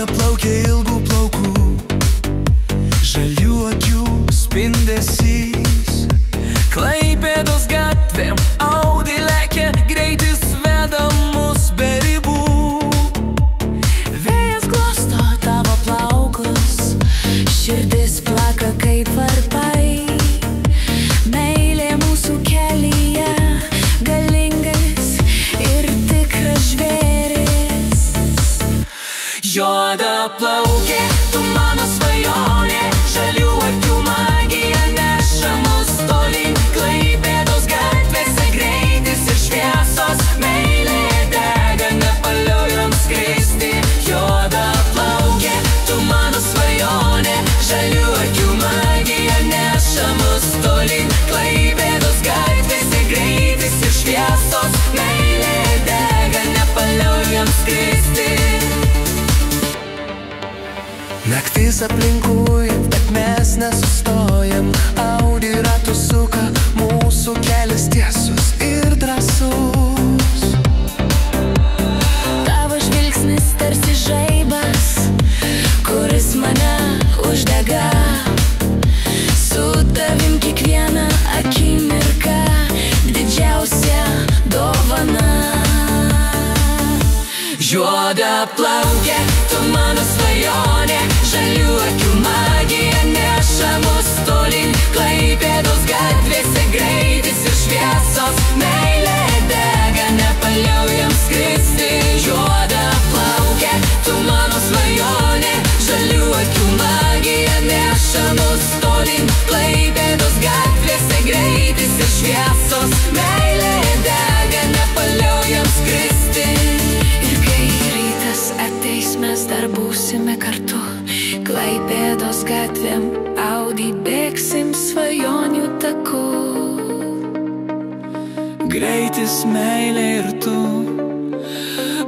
Juoda plaukė ilgų plaukų, žalių akių spindesys. Klaipėdos gatvėm Audi lekia, greitis veda mus be ribų. Vėjas glosto tavo plaukus, širdis plaka kaip varpai. Meilė mūsų kelyje, galingas ir tikras žvėris. Juoda plaukė, tu mano svajonė, žalių akių magija neša mus tolyn. Klaipėdos gatvėse greitis ir šviesos, meilė dega, nepaliaujam skristi. Juoda plaukė, tu mano svajonė, žalių akių magija neša mus tolyn. Klaipėdos gatvėse greitis ir šviesos, meilė dega, nepaliaujam skristi. Naktis aplinkui, bet mes nesustojam. Audi ratų suka, mūsų kelias tiesus ir drąsus. Tavo žvilgsnis tarsi žaibas, kuris mane uždega. Su tavim kiekviena akimirka didžiausia dovana. Juoda plaukė, tu mano svajonė, žalių akių magija neša mus tolyn. Klaipėdos gatvėse greitis ir šviesos, meilė dega, nepaliaujam skristi. Juoda plaukė, tu mano svajonė, žalių akių magija neša mus tolyn. Klaipėdos gatvėse greitis ir šviesos, meilė dega, nepaliaujam skristi. Mes dar būsime kartu, Klaipėdos gatvėm Audi bėgsim svajonių taku. Greitis, meilė ir tu,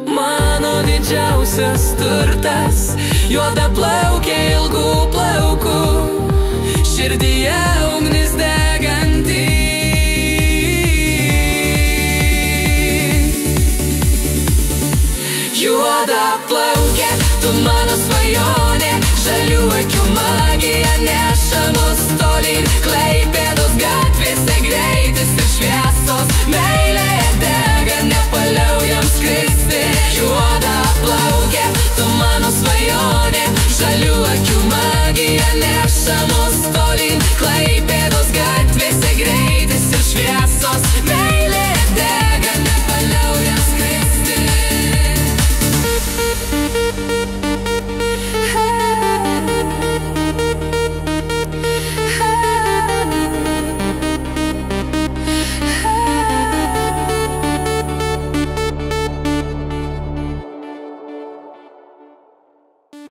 mano didžiausias turtas. Juoda plaukė ilgų plaukų, širdyje ugnis deganti. Juoda plaukė, tu mano svajonė, žalių akių magija neša mus tolyn. Klaipėdos gatvėse greitis ir šviesos, meilė dega, nepaliaujam skristi. Juoda plaukė, tu mano svajonė, žalių akių magija neša mus